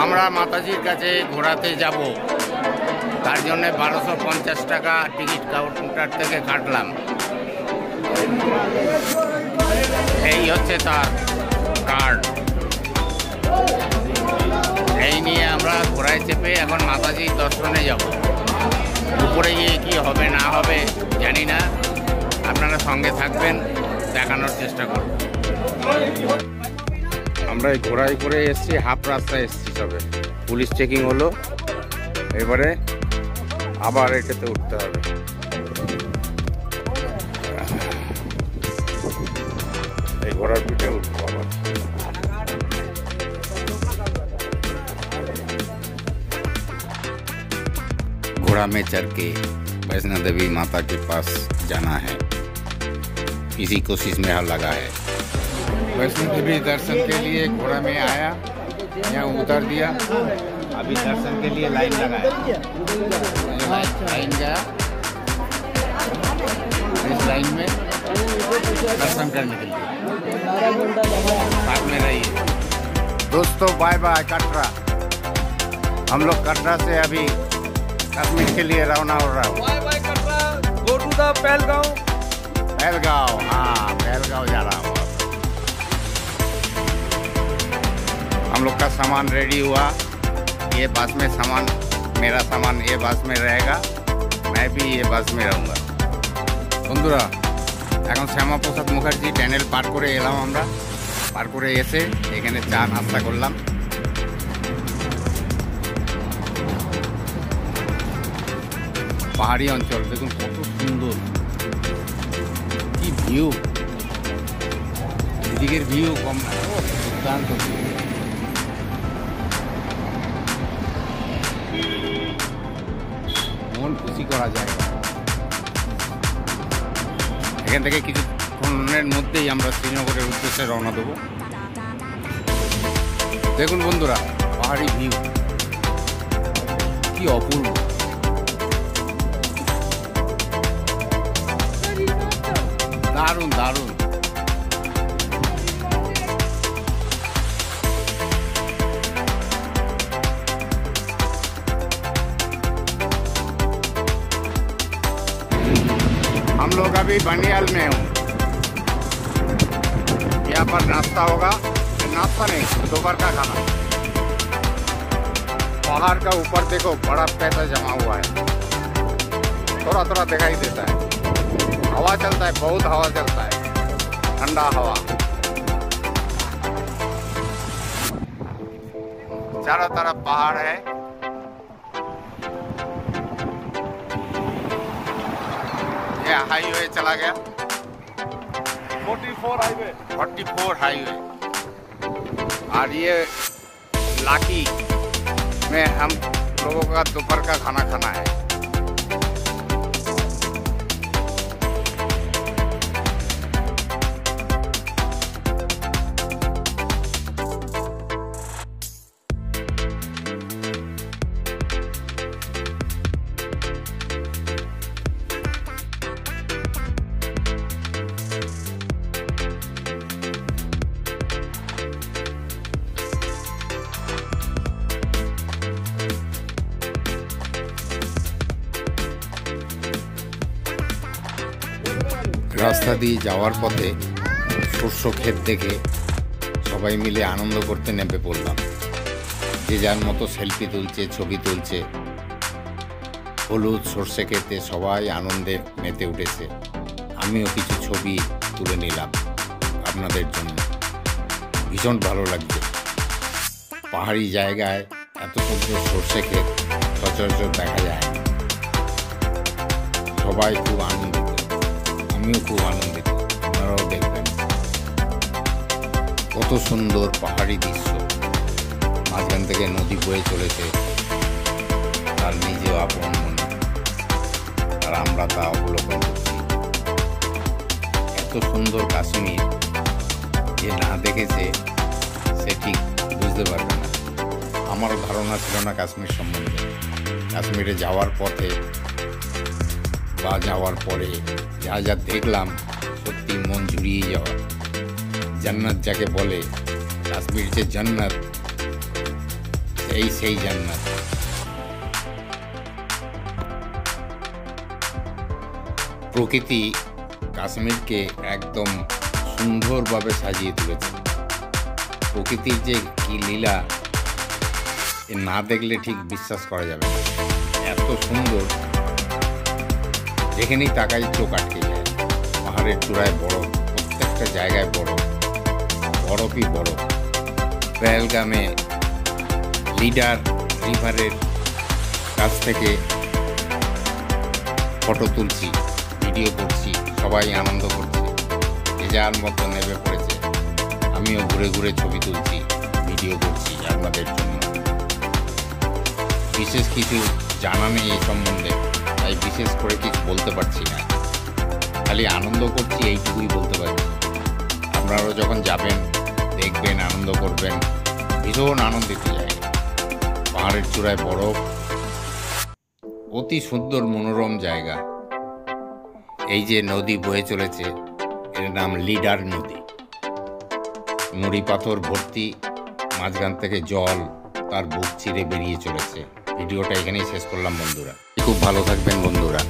আমরা মাতাজির কাছে ঘোরাতে যাব, তার জন্য 1250 টাকা টিকিট কাউন্টার থেকে কাটলাম। এই হচ্ছে তার কার্ড। এই নিয়ে আমরা ঘোড়ায় চেপে এখন মাতাজির দর্শনে যাব। উপরে গিয়ে কি হবে না হবে জানি না, আপনারা সঙ্গে থাকবেন, দেখানোর চেষ্টা করব। আমরা এই ঘোড়ায় করে এসেছি, হাফ রাস্তায় এসেছি সবে। পুলিশ চেকিং হলো, এবারে আবার এটাতে উঠতে হবে। এই ঘোড়ার পিঠে উঠবো আবার। घोड़ा में चढ़ के वैष्णो देवी माता के पास जाना है, इसी कोशिश में लगा है। वैष्णो देवी दर्शन के लिए घोड़ा में आया, यहाँ उतर दिया, अभी दर्शन के लिए लाइन लगा है। लाइन गया, इस लाइन में दर्शन करने के लिए साथ में रहिए दोस्तों। Bye bye Katra. हम लोग कटरा से अभी कश्मीर के लिए रवाना हो रहा हूँ। Bye bye Katra, go to the Pahalgam. Pahalgam, हाँ पहलगांव जा रहा हूँ। हम लोग का सामान रेडी हुआ, ये बस में सामान, मेरा सामान ये बस में रहेगा, मैं भी ये बस में रहूँगा। বন্ধুরা এখন শ্যামাপ্রসাদ মুখার্জি ট্যানেল পার করে এলাম। আমরা পার করে এসে এখানে চা নাস্তা করলাম। পাহাড়ি অঞ্চল দেখুন কত সুন্দর, কি ভিউ, এদিকের ভিউ কম না, দুর্দান্ত। মন খুশি করা যায়। এখান থেকে কিছুক্ষণের মধ্যেই আমরা শ্রীনগরের উদ্দেশ্যে রওনা দেবো। দেখুন বন্ধুরা পাহাড়ি ভিউ কি অপূর্ব। দারুণ দারুণ। हम लोग अभी बनियाल में हूँ, यहाँ पर नाश्ता होगा, नाश्ता नहीं दोपहर का खाना। पहाड़ का ऊपर देखो बड़ा पैसा जमा हुआ है, थोड़ा थोड़ा दिखाई देता है। हवा चलता है, बहुत हवा चलता है, ठंडा हवा। चारों तरफ पहाड़ है। ये हाईवे चला गया, 44 हाईवे। और ये लाकी में हम लोगों का दोपहर का खाना खाना है। রাস্তা দিয়ে যাওয়ার পথে শস্য ক্ষেত দেখে সবাই মিলে আনন্দ করতে নেমে পড়লাম। যে যার মতো সেলফি তুলছে, ছবি তুলছে। হলুদ সর্ষে ক্ষেতে সবাই আনন্দে মেতে উঠেছে। আমিও কিছু ছবি তুলে নিলাম আপনাদের জন্য। ভীষণ ভালো লাগছে। পাহাড়ি জায়গায় এত সুন্দর সর্ষে ক্ষেত সচরাচর দেখা যায় না। সবাই খুব আনন্দিত, আমিও খুব আনন্দিত। আপনারাও দেখবেন কত সুন্দর পাহাড়ি দৃশ্য। মাঝখান থেকে নদী বয়ে চলেছে তার নিজেও আপন মনে, আর আমরা তা অবলোকন করছি। এত সুন্দর কাশ্মীর যে না দেখেছে সে ঠিক বুঝতে পারবে না। আমারও ধারণা ছিল না কাশ্মীর সম্বন্ধে। কাশ্মীরে যাওয়ার পথে বা যাওয়ার পরে যা যা দেখলাম সত্যি মন জুড়িয়ে যাওয়া। জান্নাত যাকে বলে, কাশ্মীর যে জান্নাত, এই সেই জান্নাত। প্রকৃতি কাশ্মীরকে একদম সুন্দরভাবে সাজিয়ে তুলেছে। প্রকৃতির যে কি লীলা, এ না দেখলে ঠিক বিশ্বাস করা যাবে না। এত সুন্দর, যেখানেই তাকাই চোখ আটকে যায়। পাহাড়ের চূড়ায় বরফ, প্রত্যেকটা জায়গায় বরফ, বরফই বরফ। পেহেলগামে লিডার রিভারের কাছ থেকে ফটো তুলছি, ভিডিও করছি, সবাই আনন্দ করছে, যে যার মতো নেমে পড়েছে। আমিও ঘুরে ঘুরে ছবি তুলছি, ভিডিও করছি আপনাদের জন্য। বিশেষ কিছু জানা নেই এই সম্বন্ধে, তাই বিশেষ করে কিছু বলতে পারছি না। খালি আনন্দ করছি, এইটুকুই বলতে পারি। আপনারাও যখন যাবেন, দেখবেন, আনন্দ করবেন, ভীষণ আনন্দিত জায়গা। পাহাড়ের চূড়ায় বরফ, অতি সুন্দর মনোরম জায়গা। এই যে নদী বয়ে চলেছে, এর নাম লিডার নদী। নুড়ি পাথর ভর্তি, মাঝখান থেকে জল তার বুক চিরে বেরিয়ে চলেছে। ভিডিওটা এখানেই শেষ করলাম বন্ধুরা। খুব ভালো থাকবেন বন্ধুরা।